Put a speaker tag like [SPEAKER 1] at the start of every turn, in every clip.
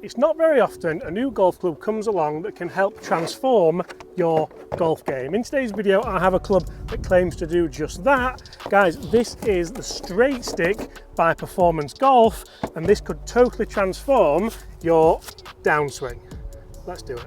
[SPEAKER 1] It's not very often a new golf club comes along that can help transform your golf game. In today's video, I have a club that claims to do just that. Guys, this is the Straight Stick by Performance Golf, and this could totally transform your downswing. Let's do it.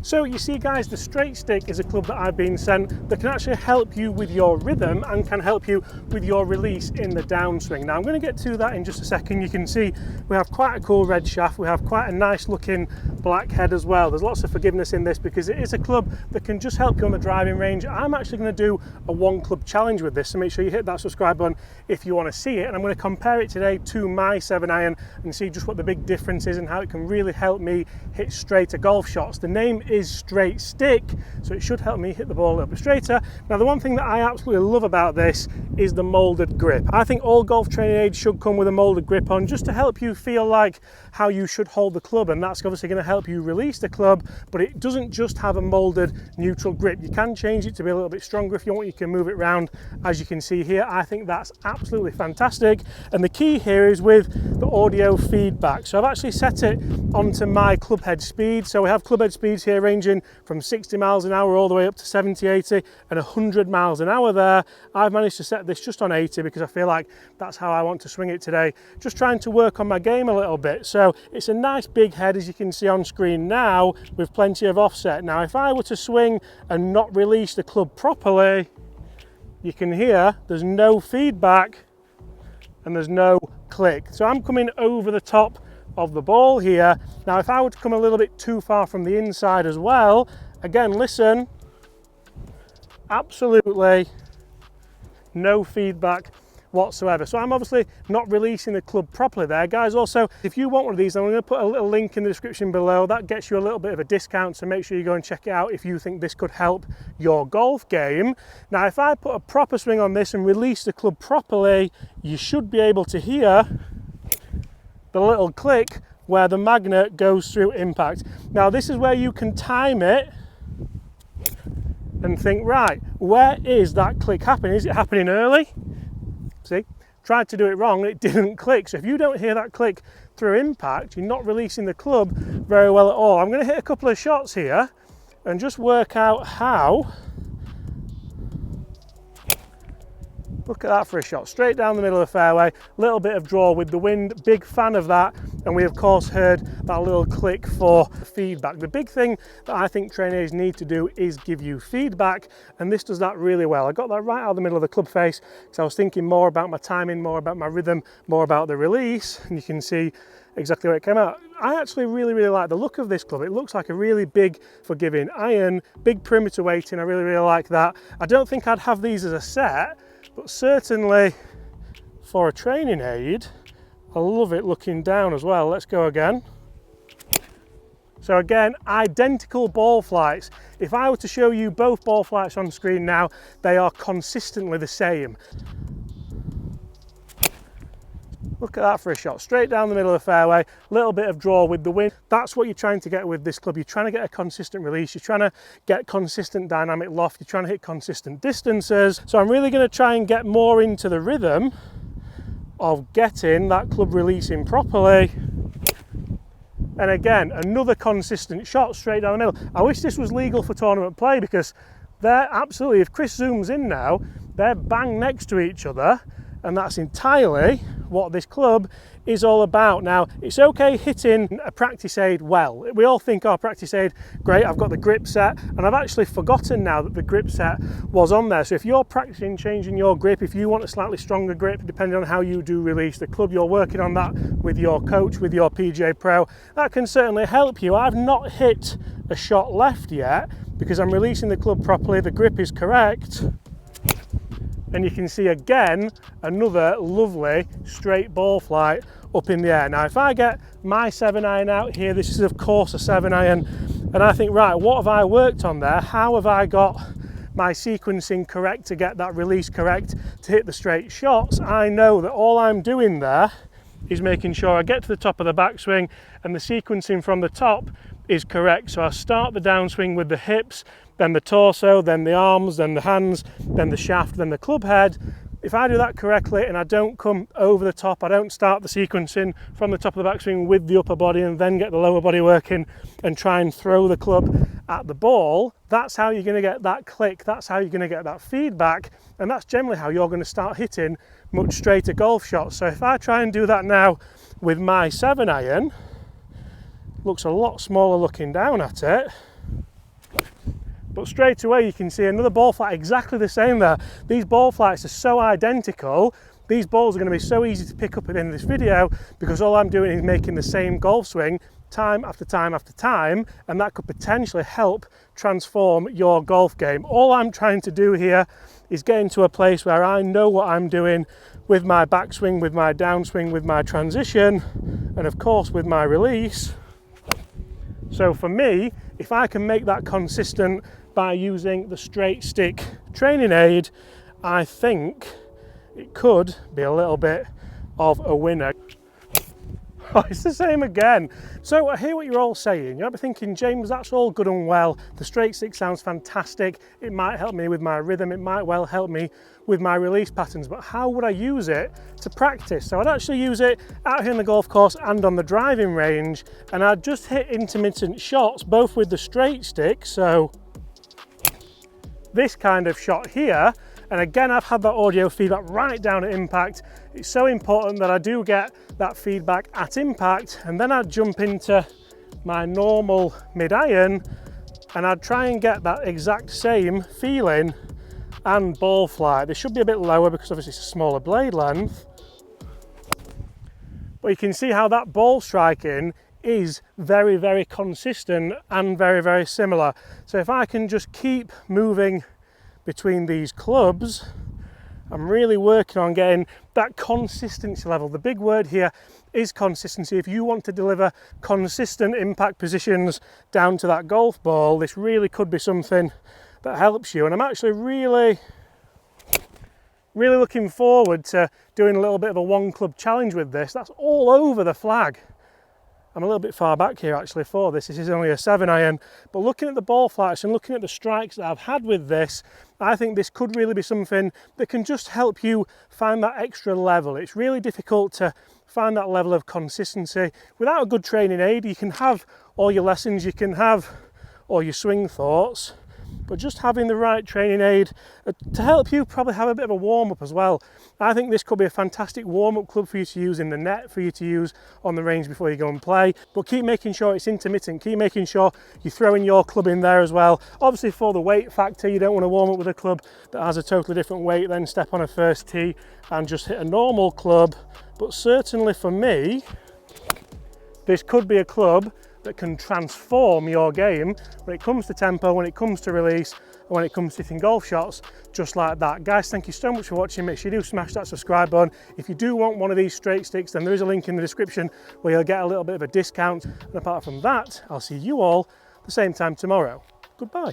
[SPEAKER 1] So you see guys, the Straight Stick is a club that I've been sent that can actually help you with your rhythm and can help you with your release in the downswing. Now I'm going to get to that in just a second. You can see we have quite a cool red shaft, we have quite a nice looking black head as well. There's lots of forgiveness in this because it is a club that can just help you on the driving range. I'm actually going to do a one club challenge with this, so make sure you hit that subscribe button if you want to see it, and I'm going to compare it today to my 7-iron and see just what the big difference is and how it can really help me hit straighter golf shots. The name is Straight Stick, so it should help me hit the ball a little bit straighter. Now the one thing that I absolutely love about this is the molded grip. I think all golf training aids should come with a molded grip on, just to help you feel like how you should hold the club, and that's obviously going to help you release the club. But it doesn't just have a molded neutral grip. You can change it to be a little bit stronger if you want. You can move it around, as you can see here. I think that's absolutely fantastic, and the key here is with the audio feedback. So I've actually set it onto my club head speed. So we have club head speeds here ranging from 60 miles an hour all the way up to 70, 80 and 100 miles an hour there. I've managed to set this just on 80 because I feel like that's how I want to swing it today, just trying to work on my game a little bit. So it's a nice big head, as you can see on screen now, with plenty of offset. Now if I were to swing and not release the club properly, you can hear there's no feedback and there's no click. So I'm coming over the top of the ball here. Now if I were to come a little bit too far from the inside as well, again, listen, absolutely no feedback whatsoever. So I'm obviously not releasing the club properly there. Guys, also, if you want one of these, I'm going to put a little link in the description below. That gets you a little bit of a discount, so make sure you go and check it out if you think this could help your golf game. Now, if I put a proper swing on this and release the club properly, you should be able to hear the little click where the magnet goes through impact. Now, this is where you can time it and think, right, where is that click happening? Is it happening early? See, tried to do it wrong, it didn't click. So if you don't hear that click through impact, you're not releasing the club very well at all. I'm going to hit a couple of shots here and just work out how. Look at that for a shot, straight down the middle of the fairway, little bit of draw with the wind, big fan of that. And we of course heard that little click for feedback. The big thing that I think trainers need to do is give you feedback, and this does that really well. I got that right out of the middle of the club face because I was thinking more about my timing, more about my rhythm, more about the release, and you can see exactly where it came out. I actually really like the look of this club. It looks like a really big forgiving iron, big perimeter weighting. I really like that. I don't think I'd have these as a set, but certainly for a training aid, I love it looking down as well. Let's go again. So again, identical ball flights. If I were to show you both ball flights on screen now, they are consistently the same. Look at that for a shot, straight down the middle of the fairway, little bit of draw with the wind. That's what you're trying to get with this club. You're trying to get a consistent release, you're trying to get consistent dynamic loft, you're trying to hit consistent distances. So I'm really going to try and get more into the rhythm of getting that club releasing properly. And again, another consistent shot straight down the middle. I wish this was legal for tournament play, because they're absolutely, if Chris zooms in now, they're bang next to each other, and that's entirely what this club is all about. Now, it's okay hitting a practice aid well. We all think, oh, practice aid, great, I've got the grip set, and I've actually forgotten now that the grip set was on there. So if you're practicing changing your grip, if you want a slightly stronger grip, depending on how you do release the club, you're working on that with your coach, with your PGA Pro, that can certainly help you. I've not hit a shot left yet because I'm releasing the club properly, the grip is correct. And you can see again, another lovely straight ball flight up in the air. Now, if I get my 7-iron out here, this is of course a 7-iron, and I think, right, what have I worked on there? How have I got my sequencing correct to get that release correct to hit the straight shots? I know that all I'm doing there is making sure I get to the top of the backswing and the sequencing from the top is correct. So I start the downswing with the hips, then the torso, then the arms, then the hands, then the shaft, then the club head. if I do that correctly and I don't come over the top, I don't start the sequencing from the top of the backswing with the upper body and then get the lower body working and try and throw the club at the ball, that's how you're going to get that click, that's how you're going to get that feedback, and that's generally how you're going to start hitting much straighter golf shots. So if I try and do that now with my 7-iron, looks a lot smaller looking down at it, but straight away you can see another ball flight exactly the same there. These ball flights are so identical. These balls are going to be so easy to pick up at the end of this video because all I'm doing is making the same golf swing time after time after time, and that could potentially help transform your golf game. All I'm trying to do here is get into a place where I know what I'm doing with my backswing, with my downswing, with my transition, and of course with my release. So for me, if I can make that consistent by using the straight stick training aid, I think it could be a little bit of a winner. Oh, it's the same again. So I hear what you're all saying. You might be thinking, James, that's all good and well. The straight stick sounds fantastic. It might help me with my rhythm. It might well help me with my release patterns, but how would I use it to practice? So I'd actually use it out here on the golf course and on the driving range, and I'd just hit intermittent shots, both with the straight stick. So this kind of shot here, and again, I've had that audio feedback right down at impact. It's so important that I do get that feedback at impact, and then I'd jump into my normal mid-iron and I'd try and get that exact same feeling and ball flight. They should be a bit lower because obviously it's a smaller blade length, but you can see how that ball striking is very, very consistent and very, very similar. So if I can just keep moving between these clubs, I'm really working on getting that consistency level. The big word here is consistency. If you want to deliver consistent impact positions down to that golf ball, this really could be something that helps you. And I'm actually really looking forward to doing a little bit of a one club challenge with this. That's all over the flag. I'm a little bit far back here actually for this. This is only a 7-iron, but looking at the ball flights and looking at the strikes that I've had with this, I think this could really be something that can just help you find that extra level. It's really difficult to find that level of consistency without a good training aid. You can have all your lessons, you can have all your swing thoughts, but just having the right training aid to help you probably have a bit of a warm-up as well. I think this could be a fantastic warm-up club for you to use in the net, for you to use on the range before you go and play, but keep making sure it's intermittent, keep making sure you're throwing your club in there as well. Obviously for the weight factor, you don't want to warm up with a club that has a totally different weight, then step on a first tee and just hit a normal club. But certainly for me, this could be a club that can transform your game when it comes to tempo, when it comes to release, and when it comes to hitting golf shots, just like that. Guys, thank you so much for watching. Make sure you do smash that subscribe button. If you do want one of these straight sticks, then there is a link in the description where you'll get a little bit of a discount. And apart from that, I'll see you all the same time tomorrow. Goodbye.